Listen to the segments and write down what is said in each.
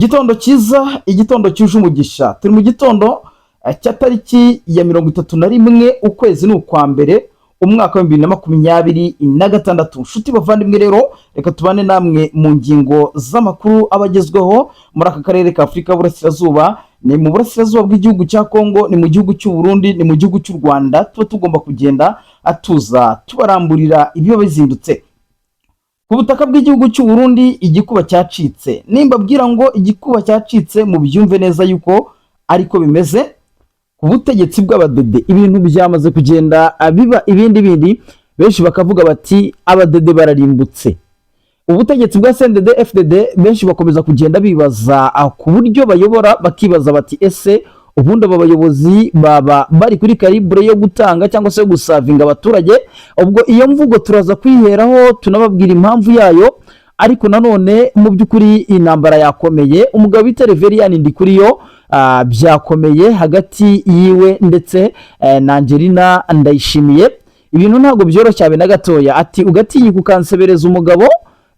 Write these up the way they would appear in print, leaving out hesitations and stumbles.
Igitondo cyiza, igitondo cyuje umugisha. Turi mu gitondo cya tariki ya 31 ukwezi ni ukwa mbere umwaka wa 2026. Nshuti bavandimwe rero, reka tubane namwe mu ngingo z'amakuru abagezweho muri aka karere ka Afrika y'Uburasirazuba. Ni mu burasirazuba bw'igihugu cya Kongo, ni mu gihugu cy'u Burundi, ni mu gihugu cy'u Rwanda. Tuba tugomba kugenda atuza tubaramburira ibyo bizindutse. Ku butaka bw'igihugu cy'u Burundi igikuba cyacitse. Nimba bwira ngo igikuba cyacitse mu byumve neza yuko ariko bimeze. Ku butegetsi bw'abadede ibintu byamaze kugenda biba ibindi benshi bakavuga bati abadede bararimbutse. Ubutegetsi bwa CNDD FDD benshi bakomeza kugenda bibaza ku buryo bayobora, bakibaza bati ese ubundi aba bayobozi baba bari kuri calibre yo gutanga cyangwa se yo gusavinga abaturage. Ubwo iyo mvugo turaza kwiheraho tunababwira impamvu yayo, ariko nanone mu by'ukuri intambara yakomeye. Umugabo bita Reverien Ndikuriyo byakomeye hagati yiwe ndetse na Angelina Ndayishimiye. Ibintu ntabwo byoroshye abe na gatoya. Ati ugatiye kukansebereza umugabo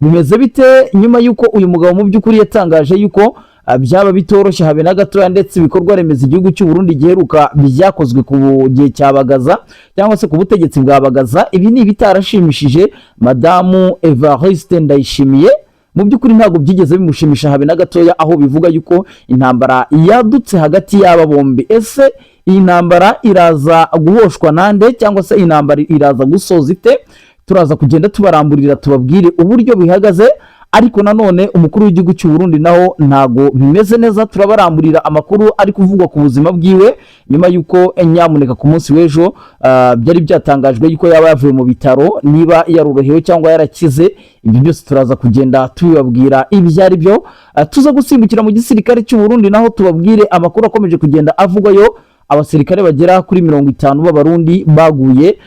bimeze bite nyuma yuko uyu mugabo mu by'ukuri yatangaje yuko byaba bitoroshye habe na gatoya, ndetse ibikorwa remezo igihugu cy'u Burundi giheruka byakozwe ku gihe cyabagaza cyangwa se ku butegetsi bwabagaza. Ibi ni bitarashimishije Madamu Evariste Ndayishimiye. Mu by'ukuri ntabwo byigeze bimushimisha habe na gatoya, aho bivuga yuko intambara yadutse hagati y'aba bombi. Ese iyi ntambara iraza guhoshwa nande cyangwa se intambara iraza gusoza ite? Turaza kugenda tubaramburira tubabwire uburyo bihagaze. Ariko nanone umukuru w'igihugu cy'u Burundi naho ntago bimeze neza. Turabaramburira amakuru ari kuvugwa ku buzima bwiwe nyuma yuko nyamuneka ku munsi w'ejo byari byatangajwe yuko yaba yavuye mu bitaro, niba yarorohewe cyangwa yarakize. Ibyo byose turaza kugenda tubibabwira ibyari byo. Tuza gusimbukira mu gisirikare cy'u Burundi naho tubabwire amakuru akomeje kugenda avugwayo. Abasirikare bagera kuri 50 b'abarundi baguye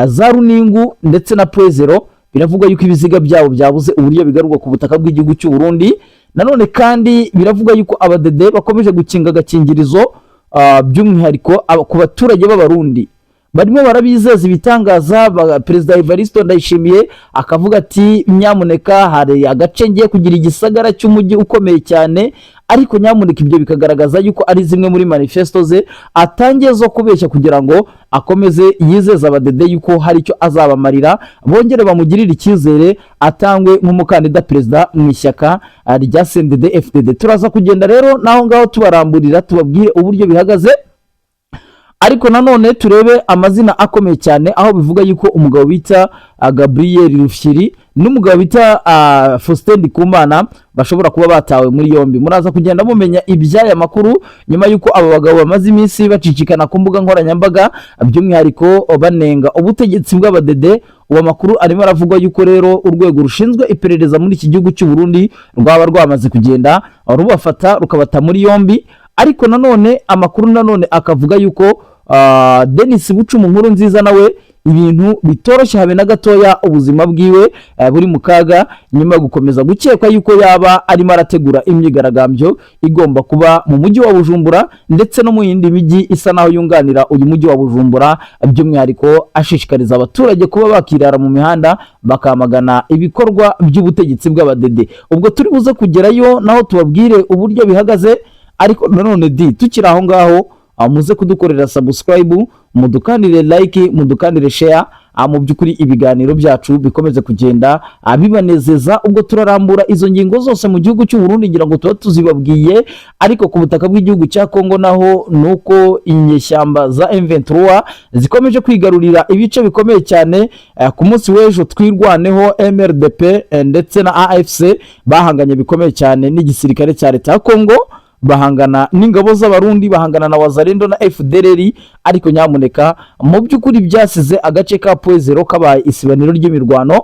za Runingu ndetse na Pwezero. Biravuga yuko ibiziga byabo byabuze uburyo bigaruka ku butaka bw'igihugu cy'u Burundi. Nanone kandi biravuga yuko abadede bakomeje gukinga agakingirizo by'umwihariko ku baturage b'abarundi. Barimo barabizeza ibitangaza. Perezida Evariste Ndayishimiye akavuga ati nyamuneka hari agace ngiye kugira igisagara cy'umujyi ukomeye cyane, ariko nyamuneka ibyo bikagaragaza yuko ari zimwe muri manifesto ze atangiye zo kubeshya kugira ngo akomeze yizeza abadede yuko hari icyo azabamarira, bongere bamugirire icyizere atangwe nk'umukandida perezida mu ishyaka rya CNDD FDD. Turaza kugenda rero naho ngaho tubaramburira tubabwire uburyo bihagaze. Ariko nanone turebe amazina akomeye cyane, aho bivuga yuko umugabo bita Gabriel Rufyiri n'umugabo bita Faustin Ndikumana bashobora kuba batawe muri yombi. Muraza kugenda mumenya ibyaya makuru nyuma yuko abo bagabo bamaze iminsi bacicikana ku mbuga nkoranyambaga, by'umwihariko banenga ubutegetsi bw'abadede. Uwo makuru arimo aravugwa yuko rero urwego rushinzwe iperereza muri iki gihugu cy'u Burundi rwaba rwamaze kugenda rubafata rukabata muri yombi. Ariko nanone amakuru nanone akavuga yuko Denis Bucumu nkuru nziza nawe ibintu bitoroshye habe na gatoya, ubuzima bwiwe buri mu kaga nyuma yo gukomeza gukekwa yuko yaba arimo arategura imyigaragambyo igomba kuba mu mujyi wa Bujumbura ndetse no mu yindi mijyi isa naho yunganira uyu mujyi wa Bujumbura, by'umwihariko ashishikariza abaturage kuba bakirara mu mihanda bakamagana ibikorwa by'ubutegetsi bw'abadede. Ubwo turi buze kugerayo naho tubabwire uburyo bihagaze. Ariko nanone tukiri aho ngaho muze kudukorera subscribe, mudukandire like, mudukandire share. Mu by'ukuri ibiganiro byacu bikomeze kugenda bibanezeza. Ubwo turarambura izo ngingo zose mu gihugu cy'u Burundi ngira ngo tuba tuzibabwiye. Ariko ku butaka bw'igihugu cya Kongo naho nuko inyeshyamba za M23 zikomeje kwigarurira ibice bikomeye cyane. Ku munsi w'ejo twirwaneho MRDP ndetse na AFC bahanganye bikomeye cyane n'igisirikare cya leta ya Kongo, bahangana n'ingabo z'abarundi, bahangana na Wazalendo na FDLR. Ariko nyamuneka mu by'ukuri byasize agace ka Pwezero kabaye isibaniro ry'imirwano.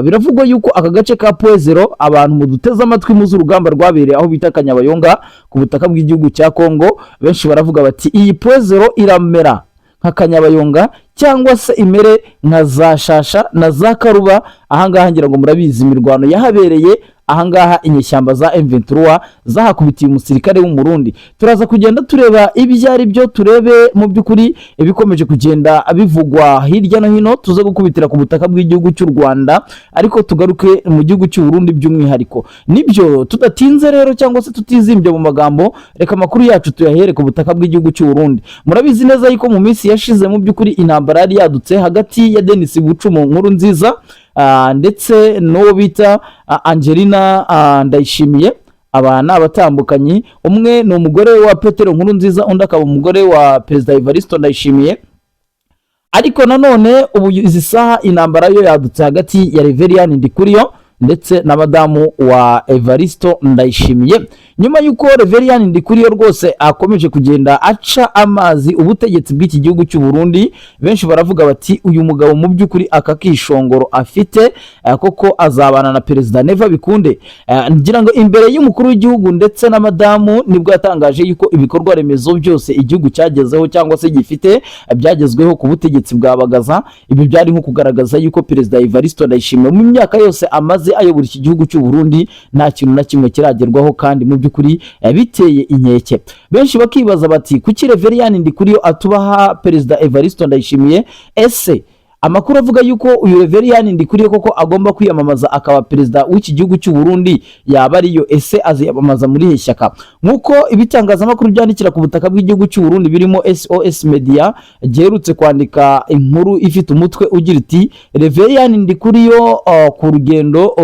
Biravugwa yuko aka gace ka Pwezero abantu muduteze amatwi muzi urugamba rwabereye aho bita Kanyabayonga ku butaka bw'igihugu cya Kongo. Benshi baravuga bati iyi Pwezero iramera nka Kanyabayonga cyangwa se imere nka za Shasha na za Karuba. Ahangaha ngira ngo murabizi imirwano yahabereye ahangaha inyeshyamba za M23 zahakubitiye umusirikare w'umurundi. Turaza kugenda tureba ibyo ari byo, turebe mu by'ukuri ibikomeje kugenda bivugwa hirya no hino, tuze gukubitira ku butaka bw'igihugu cy'u Rwanda, ariko tugaruke mu gihugu cy'u Burundi by'umwihariko. Nibyo tudatinze rero cyangwa se tutizimbye mu magambo, reka makuru yacu tuyahere ku butaka bw'igihugu cy'u Burundi. Murabizi neza yuko mu minsi yashize mu by'ukuri intambara yari yadutse hagati ya Denis Bucumu Nkurunziza ndetse n'uwo bita Angelina Ndayishimiye. Aba ni abatandukanye, umwe ni umugore wa Petero Nkurunziza, undi akaba umugore wa Perezida Evariste Ndayishimiye. Ariko nanone ubu izi saha intambara yo yadutse hagati ya Reverien Ndikuriyo ndetse na madamu wa Evariste Ndayishimiye, nyuma yuko Reverien Ndikuriyo rwose akomeje kugenda aca amazi ubutegetsi bw'iki gihugu cy'u Burundi. Benshi baravuga bati uyu mugabo mu by'ukuri akakishongoro afite koko azabana na Perezida Neva bikunde. Ngira ngo imbere y'umukuru w'igihugu ndetse na madamu nibwo yatangaje yuko ibikorwa remezo byose igihugu cyagezeho cyangwa se gifite byagezweho ku butegetsi bwa Bagaza. Ibi byari nko kugaragaza yuko Perezida Evariste Ndayishimiye mu myaka yose amaze ayobora iki gihugu cy'u Burundi nta kintu na kimwe kiragerwaho, kandi mu by'ukuri biteye inkeke. Benshi bakibaza bati kuki Reverien Ndikuriyo atubaha Perezida Evariste Ndayishimiye? Ese amakuru avuga yuko uyu Reverien Ndikuriyo koko agomba kwiyamamaza akaba perezida w'iki gihugu cy'u Burundi yaba ariyo? Ese aziyamamaza muri he shyaka? Nkuko ibitangazamakuru byandikira ku butaka bw'igihugu cy'u Burundi birimo SOS Media giherutse kwandika inkuru ifite umutwe ugira iti Reverien Ndikuriyo ku rugendo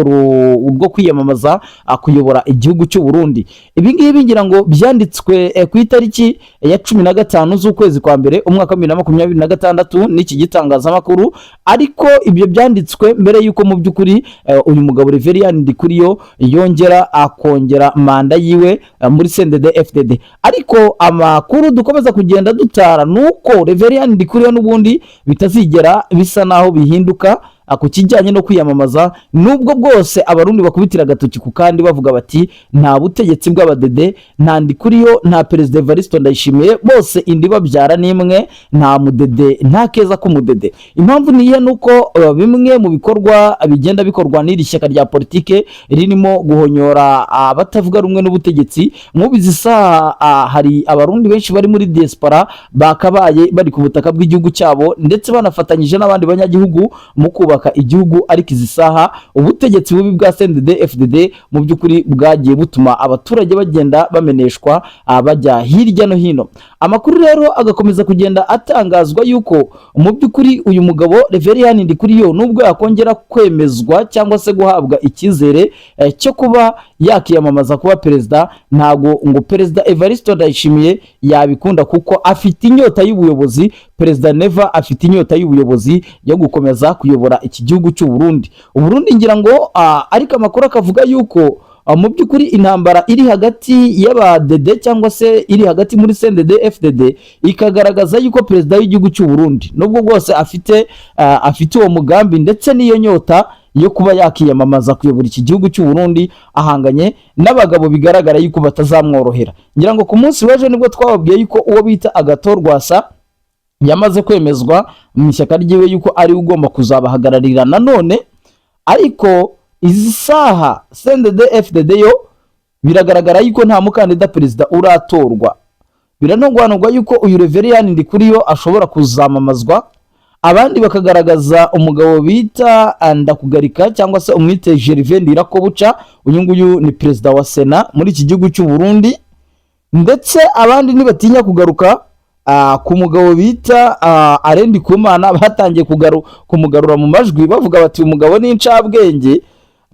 rwo kwiyamamaza kuyobora igihugu cy'u Burundi. Ibi ngibi ngira ngo byanditswe ku itariki ya 15 z'ukwezi kwa mbere umwaka wa 2026 n'iki gitangazamakuru, ariko ibyo byanditswe mbere yuko mu by'ukuri uyu mugabo Reverien Ndikuriyo yongera akongera manda yiwe muri CNDD-FDD. Ariko amakuru dukomeza kugenda dutara nuko Reverien Ndikuriyo n'ubundi bitazigera bisa naho bihinduka ku kijyanye no kwiyamamaza, nubwo bwose abarundi bakubitira agatoki ku kandi bavuga bati nta butegetsi bw'abadede, nta Ndikuriyo, nta Perezida Evariste Ndayishimiye, bose indi babyara n'imwe, nta mudede, nta keza k'umudede. Impamvu niye nuko bimwe mu bikorwa bigenda bikorwa n'iri shyaka rya politike ririmo guhonyora abatavuga rumwe n'ubutegetsi. Mubizi saha hari abarundi benshi bari muri diaspora bakabaye bari ku butaka bw'igihugu cyabo ndetse banafatanyije n'abandi banyagihugu mu kubaka igihugu, ariko izi saha ubutegetsi bubi bwa CNDD-FDD mu by'ukuri bwagiye butuma abaturage bagenda bameneshwa bajya hirya no hino. Amakuru rero agakomeza kugenda atangazwa yuko mu by'ukuri uyu mugabo Reverien Ndikuriyo nubwo yakongera kwemezwa cyangwa se guhabwa icyizere cyo kuba yakiyamamaza kuba perezida, ntago ngo Perezida Evariste Ndayishimiye yabikunda kuko afite inyota y'ubuyobozi. Perezida Neva afite inyota y'ubuyobozi yo gukomeza kuyobora iki gihugu cy'u Burundi. Uburundi ngira ngo ariko amakuru akavuga yuko mu by'ukuri intambara iri hagati y'abadede cyangwa se iri hagati muri CNDD-FDD ikagaragaza yuko perezida w'igihugu cy'u Burundi nubwo bwose afite uwo mugambi ndetse n'iyo nyota yo kuba yakiyamamaza kuyobora iki gihugu cy'u Burundi, ahanganye n'abagabo bigaragara yuko batazamworohera. Ngira ngo ku munsi w'ejo nibwo twababwiye yuko uwo bita Agathon Rwasa yamaze kwemezwa mu ishyaka ryiwe yuko ari ugomba kuzabahagararira nanone, ariko izi saha CNDD-FDD yo biragaragara yuko nta mukandida perezida uratorwa. Biranongwanogwa yuko uyu Reverien Ndikuriyo ashobora kuzamamazwa, abandi bakagaragaza umugabo bita Ndakugarika cyangwa se umwite Gervais Ndirakobuca, uyu nguyu ni perezida wa Sena muri iki gihugu cy'u Burundi, ndetse abandi ntibatinya kugaruka ku mugabo bita Arendi Kumana. Batangiye kumugarura mu majwi bavuga bati umugabo ni incabwenge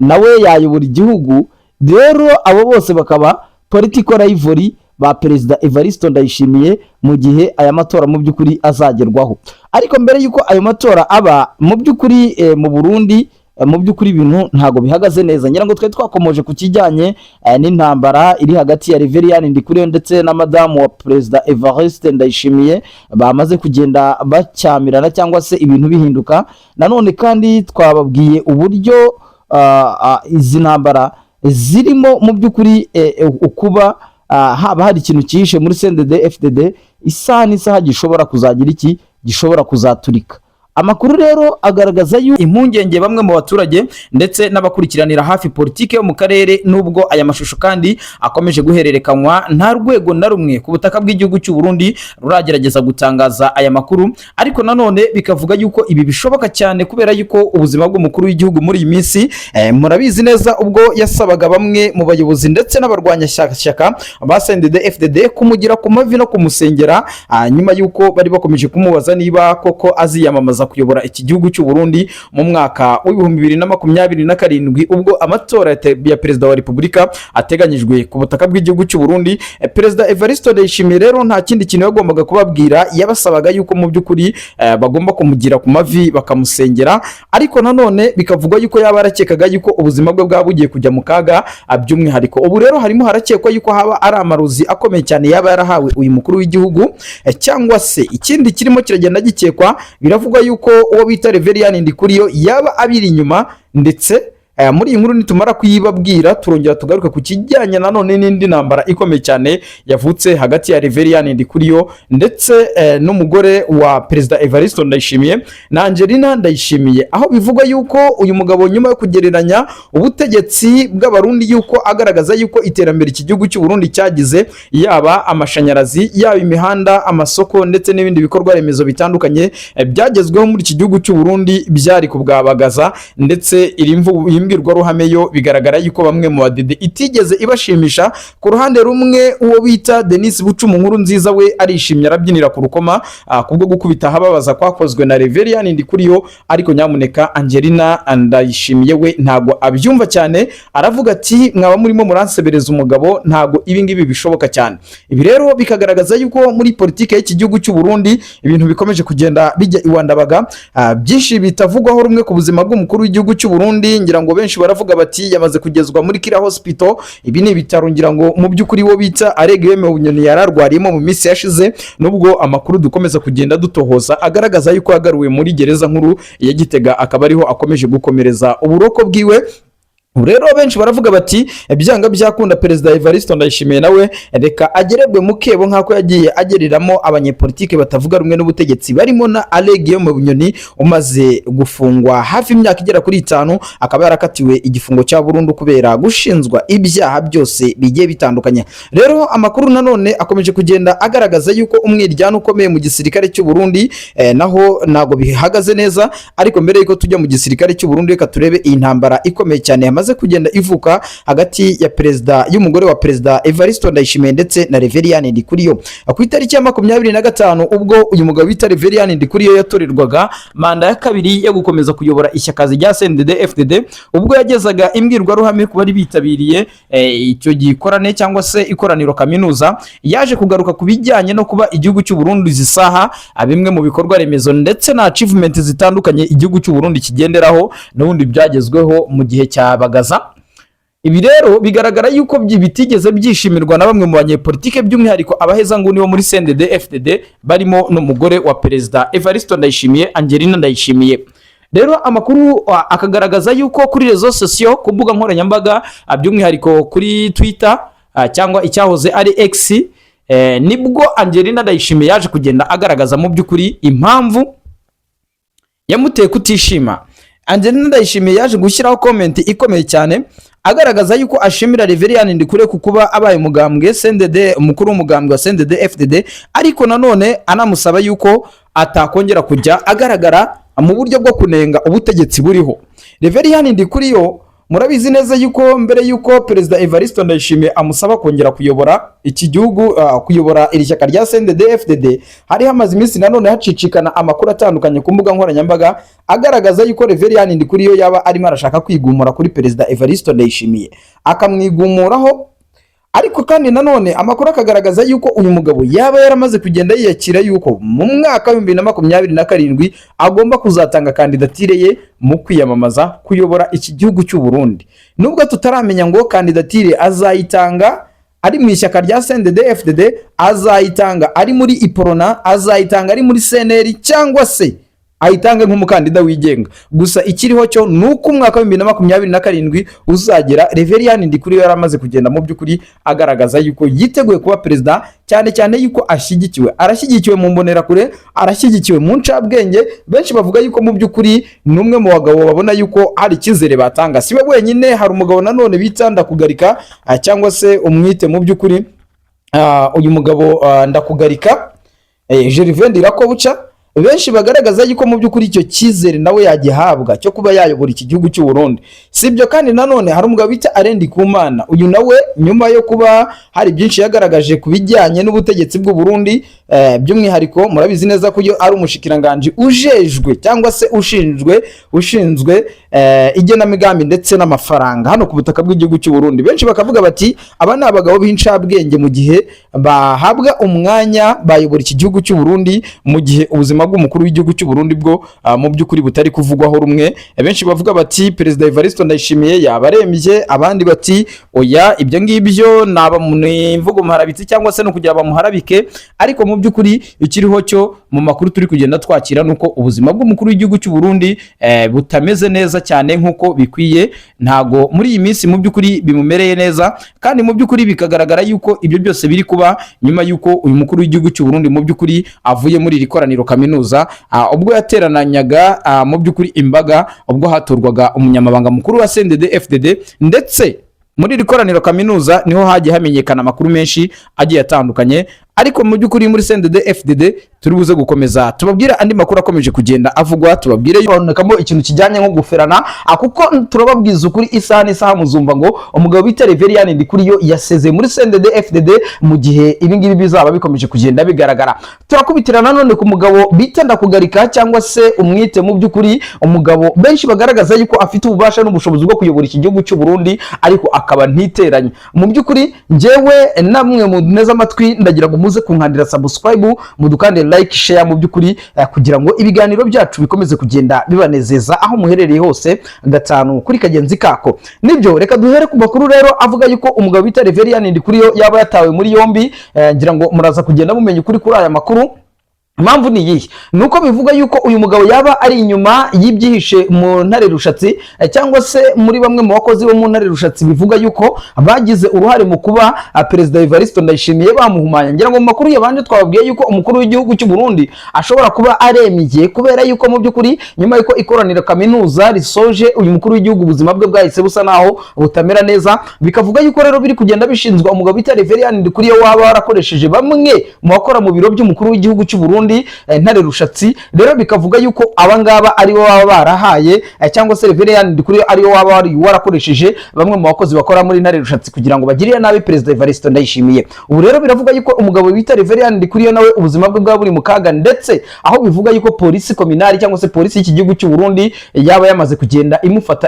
nawe yayobora igihugu. Rero abo bose bakaba political rival ba Perezida Evariste Ndayishimiye mu gihe aya matora mu by'ukuri azagerwaho. Ariko mbere yuko ayo matora aba mu by'ukuri mu Burundi mu by'ukuri ibintu ntago bihagaze neza. Ngira ngo twe twakomoje ku kijyanye n'intambara iri hagati ya Reverien Ndikuriyo ndetse na madamu wa Perezida Evariste Ndayishimiye bamaze kugenda bacyamirana cyangwa se ibintu bihinduka. Nanone kandi twababwiye uburyo izi ntambara zirimo mu by'ukuri ukuba haba hari ikintu cyihishe muri CNDD-FDD isaha n'isaha gishobora kuzagira iki, gishobora kuzaturika. Amakuru rero agaragaza yuko impungenge bamwe mu baturage ndetse n'abakurikiranira hafi politike yo mu karere, nubwo aya mashusho kandi akomeje guhererekanywa, nta rwego na rumwe ku butaka bw'igihugu cy'u Burundi ruragerageza gutangaza aya makuru, ariko nanone bikavuga yuko ibi bishoboka cyane kubera yuko ubuzima bw'umukuru w'igihugu muri iyi minsi murabizi neza ubwo yasabaga bamwe mu bayobozi ndetse n'abarwanya shyaka ba CNDD-FDD kumugira ku mavi no kumusengera, nyuma yuko bari bakomeje kumubaza niba koko aziyamamaza kuyobora iki gihugu cy'u Burundi mu mwaka w'ibihumbi 2027 ubwo amatora ya perezida wa Repubulika ateganyijwe ku butaka bw'igihugu cy'u Burundi. Perezida Evariste Ndayishimiye rero nta kindi kintu yagombaga kubabwira, yabasabaga yuko mu by'ukuri bagomba kumugira ku mavi bakamusengera, ariko nanone bikavugwa yuko yaba arakekaga yuko ubuzima bwe bwabugiye kujya mu kaga by'umwihariko. Ubu rero harimo harakekwa yuko haba ari amarozi akomeye cyane yaba yarahawe uyu mukuru w'igihugu, cyangwa se ikindi kirimo kiragenda gikekwa, biravugwa yuko uwo bita Reverien Ndikuriyo yaba abiri inyuma, ndetse muri iyi nkuru nitumara kuyibabwira turongera tugaruka ku kijyanye nanone n'indi ntambara ikomeye cyane yavutse hagati ya Reverien Ndikuriyo ndetse n'umugore wa perezida Evariste Ndayishimiye na Angelina Ndayishimiye, aho bivugwa yuko uyu mugabo nyuma yo kugereranya ubutegetsi bw'abarundi yuko agaragaza yuko iterambere iki gihugu cy'u Burundi cyagize, yaba amashanyarazi, yaba imihanda, amasoko ndetse n'ibindi bikorwa remezo bitandukanye byagezweho muri iki gihugu cy'u Burundi byari kubwabagaza, ndetse imbwirwaruhame yo bigaragara yuko bamwe mu badede itigeze ibashimisha. Ku ruhande rumwe uwo bita Denis Bucumu nkuru nziza we arishimye arabyinira ku rukoma kubwo gukubita hababaza kwakozwe na Reverien Ndikuriyo, ariko nyamuneka Angelina Ndayishimiye we ntago abyumva cyane, aravuga ati mwaba murimo muransebereza umugabo, ntago ibi ngibi bishoboka cyane. Ibi rero bikagaragaza yuko muri politike y'iki gihugu cy'u Burundi ibintu bikomeje kugenda bijya iwandabaga, byinshi bitavugwaho rumwe ku buzima bw'umukuru w'igihugu cy'u Burundi. Ngira ngo benshi baravuga bati yamaze kugezwa muri Kira Hospital, ibi ni ibitaro ngira ngo mu by'ukuri wo bita Aregeme Bunyoni yararwariyemo mu minsi yashize, nubwo amakuru dukomeza kugenda dutohoza agaragaza yuko yagaruwe muri gereza nkuru ya Gitega, akaba ariho akomeje gukomereza uburoko bwiwe. Rero benshi baravuga bati byanga byakunda perezida Evariste Ndayishimiye nawe reka agererwe mu kebo nk'ako yagiye ageriramo abanyepolitike batavuga rumwe n'ubutegetsi, barimo na Alegiyome Bunyoni umaze gufungwa hafi imyaka igera kuri 5, akaba yarakatiwe igifungo cya burundu kubera gushinzwa ibyaha byose bigiye bitandukanye. Rero amakuru nanone akomeje kugenda agaragaza yuko umwiryano ukomeye mu gisirikare cy'u Burundi naho nago bihagaze neza, ariko mbere yuko tujya mu gisirikare cy'u Burundi reka turebe iyi ntambara ikomeye cyane yamaze kugenda ivuka hagati ya perezida y'umugore wa perezida Evariste Ndayishimiye ndetse na Reverien Ndikuriyo. Ku itariki ya 25 ubwo uyu mugabo bita Reverien Ndikuriyo yatorerwaga manda ya kabiri yo gukomeza kuyobora ishyaka rya CNDD-FDD, ubwo yagezaga imbwirwaruhame ku bari bitabiriye icyo gikorane cyangwa se ikoraniro kaminuza, yaje kugaruka ku bijyanye no kuba igihugu cy'u Burundi zisaha bimwe mu bikorwa remezo ndetse na achievement zitandukanye igihugu cy'u Burundi kigenderaho n'ubundi byagezweho mu gihe cyabagaza. Ibi rero bigaragara yuko bitigeze byishimirwa na bamwe mu banyepolitike, by'umwihariko abaheza nguni bo muri CNDD-FDD barimo n'umugore wa perezida Evariste Ndayishimiye, Angelina Ndayishimiye. Rero amakuru akagaragaza yuko kuri rezo sosiyo, ku mbuga nkoranyambaga, by'umwihariko kuri Twitter cyangwa icyahoze ari X, nibwo Angelina Ndayishimiye yaje kugenda agaragaza mu by'ukuri impamvu yamuteye kutishima. Angelina Ndayishimiye yaje gushyiraho comment ikomeye cyane agaragaza yuko ashimira Reverien Ndikuriyo kuba abaye umugambwe CNDD, umukuru w'umugambwe wa CNDD-FDD, ariko nanone anamusaba yuko atakongera kujya agaragara mu buryo bwo kunenga ubutegetsi buriho. Reverien Ndikuriyo murabizi neza yuko mbere yuko perezida Evariste Ndayishimiye amusaba kongera kuyobora iki gihugu, kuyobora iri shyaka rya CNDD-FDD, hari hamaze iminsi nanone hacicikana amakuru atandukanye ku mbuga nkoranyambaga agaragaza yuko Reverien Ndikuriyo yaba arimo arashaka kwigumura kuri perezida Evariste Ndayishimiye, akamwigumuraho. Ariko kandi nanone amakuru akagaragaza yuko uyu mugabo yaba yaramaze kugenda yiyakira yuko mu mwaka wa 2027 agomba kuzatanga kandidatire ye mu kwiyamamaza kuyobora iki gihugu cy'u Burundi. Nubwo tutaramenya ngo kandidatire azayitanga ari mu ishyaka rya CNDD-FDD, azayitanga ari muri Iprona, azayitanga ari muri CNL, cyangwa se ayitange nk'umukandida wigenga. Gusa ikiriho cyo nuko umwaka wa 2027 uzagera Reverien Ndikuriyo yaramaze kugenda mu by'ukuri agaragaza yuko yiteguye kuba perezida, cyane cyane yuko arashyigikiwe mu mbonerakure, arashyigikiwe mu ncabwenge. Benshi bavuga yuko mu by'ukuri numwe mu bagabo babona yuko hari ikizere batanga. Siwe wenyine, hari umugabo nanone bita Ndakugarika cyangwa se umwite mu by'ukuri uyu mugabo Ndakugarika Gervais Ndirakobuca, benshi bagaragaza yuko mu by'ukuri icyo cyizere nawe yagihabwa cyo kuba yayobora iki gihugu cy'u Burundi. Sibyo kandi nanone hari umugabo bita Arendi Kumana, uyu nawe nyuma yo kuba hari byinshi yagaragaje ku bijyanye n'ubutegetsi bw'u Burundi, by'umwihariko murabizi neza ko ari umushikiranganje ujejwe cyangwa se ushinzwe igenamigambi ndetse n'amafaranga hano ku butaka bw'igihugu cy'u Burundi. Benshi bakavuga bati aba ni abagabo b'incabwenge mu gihe bahabwa umwanya bayobora iki gihugu cy'u Burundi, mu gihe ubuzima bw'umukuru w'igihugu cy'u Burundi bwo mu by'ukuri butari kuvugwaho rumwe. Benshi bavuga bati Perezida Evariste Ndayishimiye yabarembye, abandi bati oya ibyo ngibyo naba mu mvugo muharabitsi cyangwa se no kugira bamuharabike. Ariko mu by'ukuri ikiriho cyo mu makuru turi kugenda twakira nuko ubuzima bw'umukuru w'igihugu cy'u Burundi butameze neza cyane nkuko bikwiye. Ntago muri iyi minsi mu by'ukuri bimumereye neza, kandi mu by'ukuri bikagaragara yuko ibyo byose biri kuba nyuma yuko uyu mukuru w'igihugu cy'u Burundi mu by'ukuri avuye muri iri koraniro kaminuza, ubwo yaterananyaga mu by'ukuri imbaga, ubwo hatorwaga umunyamabanga mukuru wa CNDD-FDD, ndetse muri iri koraniro kaminuza niho hagiye hamenyekana amakuru menshi agiye atandukanye. Ariko mu by'ukuri muri CNDD-FDD turi buze gukomeza tubabwira andi makuru akomeje kugenda avugwa, tubabwire yonekamo ikintu kijyanye nko guferana, kuko turababwiza ukuri isaha muzumva ngo umugabo bita Reverien Ndikuriyo yaseze muri CNDD-FDD, mu gihe ibi ngibi bizaba bikomeje kugenda bigaragara. Turakubitirana none ku mugabo bita Ndakugarika cyangwa se umwite mu by'ukuri umugabo benshi bagaragaza yuko afite ububasha n'ubushobozi bwo kuyobora iki gihugu cy'u Burundi, ariko akaba ntiteranye. Mu by'ukuri njyewe namwe mu neza amatwi ndagira ngo muze kunkandira subscribe, mudukande like, share mu by'ukuri kugira ngo ibiganiro byacu bikomeze kugenda bibanezeza aho muherereye hose gatanu kuri kagenzi kako. Nibyo reka duhere ku makuru rero avuga yuko umugabo bita Reverien Ndikuriyo yaba yatawe muri yombi. Ngira ngo muraza kugenda mumenya ukuri kuri aya makuru. Impamvu ni iyi, nuko bivuga yuko uyu mugabo yaba ari inyuma y'ibyihishe mu ntare rushatsi, cyangwa se muri bamwe mu bakozi bo mu ntare rushatsi bivuga yuko bagize uruhare mu kuba Perezida Evariste Ndayishimiye bamuhumanya. Ngira ngo mu makuru yabanje twababwiye yuko umukuru w'igihugu cy'u Burundi ashobora kuba aremiye, kubera yuko mu by'ukuri nyuma yuko ikoraniro kaminuza risoje uyu mukuru w'igihugu ubuzima bwe bwahise busa naho butamera neza. Bikavuga yuko rero biri kugenda bishinzwa umugabo bita Reverien Ndikuriyo waba warakoresheje bamwe mu bakora mu biro by'umukuru w'igihugu cy'u Burundi ntare rushatsi. Rero bikavuga yuko abangaba ari bo baba barahaye cyangwa se Reverien Ndikuriyo ari wo waba warakoresheje bamwe mu bakozi bakora muri ntare rushatsi kugira ngo bagirire nabi Perezida Evariste Ndayishimiye. Ubu rero biravuga yuko umugabo bita Reverien Ndikuriyo nawe ubuzima bwe bwa buri mu kaga, ndetse aho bivuga yuko polisi kominari cyangwa se polisi y'iki gihugu cy'u Burundi yaba yamaze kugenda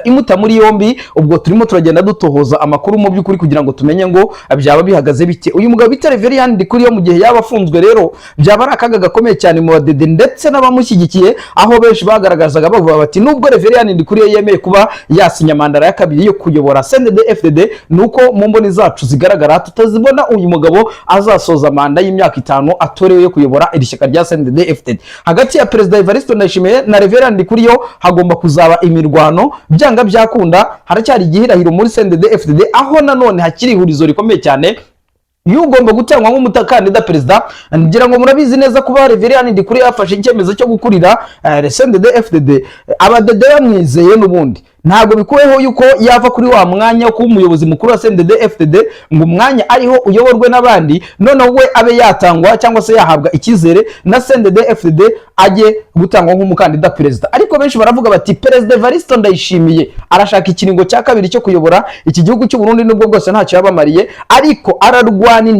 imuta muri yombi. Ubwo turimo turagenda dutohoza amakuru mu by'ukuri kugira ngo tumenye ngo byaba bihagaze bike. Uyu mugabo bita Reverien Ndikuriyo mu gihe yaba afunzwe rero byaba ari akaga gakomeye cyane mu badede ndetse n'abamushyigikiye, aho benshi bagaragazaga bavuga bati nubwo Reverien Ndikuriyo yemeye kuba yasinya mandara ya kabiri yo kuyobora CNDD-FDD, nuko mu mboni zacu zigaragara tutazibona uyu mugabo azasoza manda y'imyaka 5 atorewe yo kuyobora iri shyaka rya CNDD-FDD. Hagati ya Perezida Evariste Ndayishimiye na Reverien Ndikuriyo hagomba kuzaba imirwano, byanga byakunda haracyari igihirahiro muri CNDD-FDD, aho nanone hakiri ihurizo rikomeye cyane yugomba gutangwa nk'umutakandida perezida. Ngira ngo murabizi neza kuba Reverien Ndikuriyo yafashe icyemezo cyo gukurira CNDD-FDD, abadede bamwizeye n'ubundi ntago bikuweho yuko yava kuri wa mwanya ko umuyobozi mukuru wa CNDD-FDD ngo umwanya ariho uyoborwe n'abandi, none we abe yatangwa cyangwa se yahabwa ikizere na CNDD-FDD ajye gutangwa nk'umukandida perezida. Ariko benshi baravuga bati Perezida Evariste Ndayishimiye arashaka ikiringo cya kabiri cyo kuyobora iki gihugu cy'u Burundi, nubwo bwose ntacyo yabamariye, ariko ararwana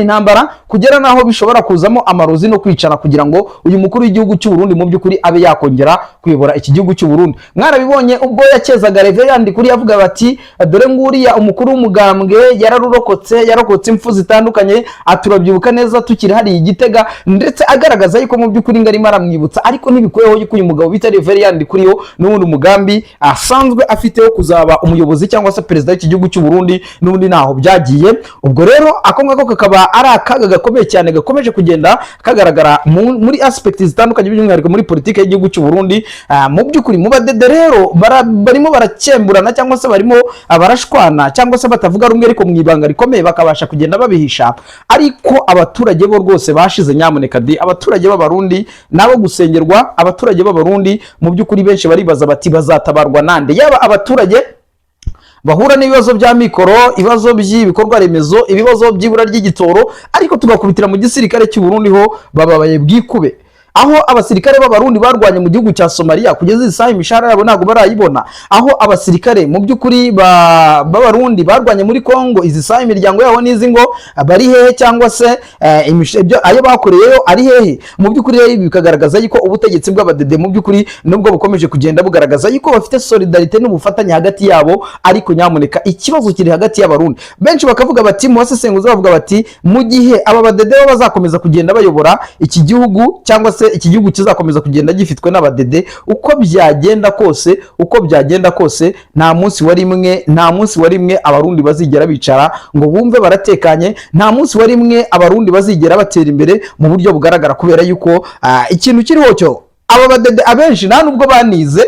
intambara kugera naho bishobora kuzamo amarozi no kwicana kugira ngo uyu mukuru w'igihugu cy'u Burundi mu by'ukuri abe yakongera kuyobora iki gihugu cy'u Burundi. Mwarabibonye ubwo yakezaga Reverien Ndikuriyo avuga bati dore nguriya umukuru w'umugambwe yararokotse impfu zitandukanye, aturabyibuka neza tukiri hari Igitega, ndetse agaragaza yuko mu by'ukuri ngarimo aramwibutsa. Ariko ntibikuyeho yuko uyu mugabo bita Reverien Ndikuriyo n'ubundi umugambi asanzwe afiteho kuzaba umuyobozi cyangwa se perezida w'iki gihugu cy'u Burundi n'ubundi naho byagiye. Ubwo rero ako ngako kakaba ari akaga gakomeye cyane gakomeje kugenda kagaragara muri aspect zitandukanye by'umwihariko muri politike y'igihugu cy'u Burundi. Mu by'ukuri mu badede rero barimo barakemburana cyangwa se barimo barashwana cyangwa se batavuga rumwe ariko mu ibanga rikomeye bakabasha kugenda babihisha, ariko abaturage bo rwose bashize nyamuneka abaturage b'abarundi nabo gusengerwa. Abaturage b'abarundi mu by'ukuri benshi baribaza bati bazatabarwa nande, yaba abaturage bahura n'ibibazo bya mikoro, ibibazo by'ibikorwa remezo, ibibazo by'ibura ry'igitoro, ariko tugakubitira mu gisirikare cy'u Burundi ho bababaye bwikube, aho abasirikare b'abarundi barwanye mu gihugu cya Somalia kugeza isaha imishahara yabo ntago barayibona, aho abasirikare mu by'ukuri b'abarundi barwanye muri Kongo izi saha imiryango yabo n'izi ngo bari hehe, cyangwa se ayo bakoreyeyo ari hehe. Mu by'ukuri rero bikagaragaza yuko ubutegetsi bw'abadede mu by'ukuri nubwo bukomeje kugenda bugaragaza yuko bafite solidarite n'ubufatanye hagati yabo, ariko nyamuneka ikibazo kiri hagati y'abarundi. Benshi bakavuga bati mu basesenguzi bavuga bati mu gihe aba badede bazakomeza kugenda bayobora iki gihugu, cyangwa se iki gihugu kizakomeza kugenda gifitwe n'abadede, uko byagenda kose nta munsi wa rimwe abarundi bazigera bicara ngo bumve baratekanye, nta munsi wa rimwe abarundi bazigera batera imbere mu buryo bugaragara, kubera yuko ikintu kiriho cyo aba badede abenshi nta nubwo banize,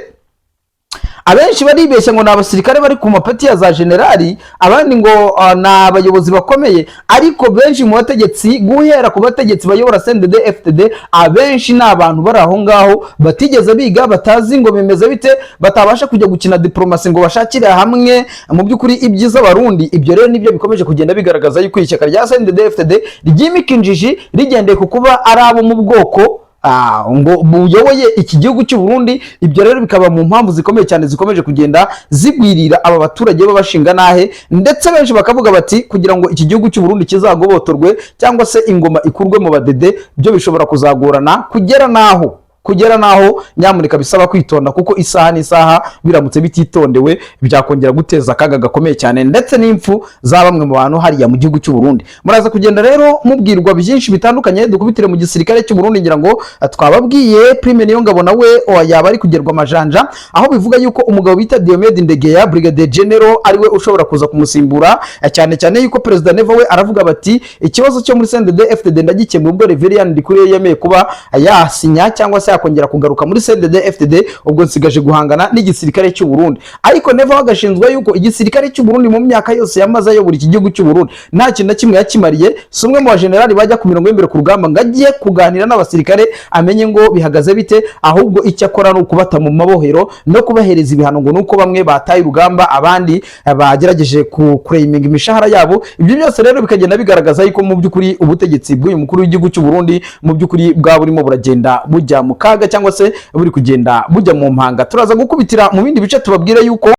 abenshi baribeshya ngo ni abasirikare bari ku mapeti ya za generali, abandi ngo ni abayobozi bakomeye, ariko benshi mu bategetsi guhera ku bategetsi bayobora CNDD FDD abenshi ni abantu bari aho ngaho batigeze biga, batazi ngo bimeze bite, batabasha kujya gukina diplomasi ngo bashakire hamwe mu by'ukuri ibyiza abarundi. Ibyo rero nibyo bikomeje kugenda bigaragaza yuko ishyaka rya CNDD FDD ryimika injiji rigendeye ku kuba ari abo mu bwoko ngo buyoboye iki gihugu cy'u Burundi. Ibyo rero bikaba mu mpamvu zikomeye cyane zikomeje kugenda zigwirira aba baturage b'abashinga nahe, ndetse benshi bakavuga bati kugira ngo iki gihugu cy'u Burundi kizagobotorwe cyangwa se ingoma ikurwe mu badede byo bishobora kuzagorana kugera naho nyamuneka bisaba kwitonda, kuko isaha n'isaha biramutse bititondewe byakongera guteza akaga gakomeye cyane, ndetse n'impfu za bamwe mu bantu hariya mu gihugu cy'u Burundi. Muraza kugenda rero mubwirwa byinshi bitandukanye. Dukubitire mu gisirikare cy'u Burundi, ngira ngo twababwiye Prime Niyongabo nawe yaba ari kugerwa amajanja, aho bivuga yuko umugabo bita Diomede Ndegeya Brigadier General ariwe ushobora kuza kumusimbura, cyane yuko President Neva we aravuga bati ikibazo cyo muri CNDD FDD ndagikemura ubwo Reverien Ndikuriye yemeye kuba yasinya cyangwa se kongera kugaruka muri CNDD FDD, ubwo nsigaje guhangana n'igisirikare cy'u Burundi. Ariko Neva wagashinzwe yuko igisirikare cy'u Burundi mu myaka yose yamaze ayobora iki gihugu cy'u Burundi nta kintu na kimwe yakimariye. Si umwe mu bajenerali bajya ku mirongo y'imbere ku rugamba ngo agiye kuganira n'abasirikare amenye ngo bihagaze bite, ahubwo icyo akora ni ukubata mu mabohero no kubahereza ibihano, ngo nuko bamwe bataye urugamba abandi bagerageje kureyiminga imishahara yabo. Ibyo byose rero bikagenda bigaragaza yuko mu by'ukuri ubutegetsi bw'uyu mukuru w'igihugu cy'u Burundi mu by'ukuri bwa burimo buragenda bujya mu kaga, cyangwa se buri kugenda bujya mu mpanga. Turaza gukubitira mu bindi bice tubabwire yuko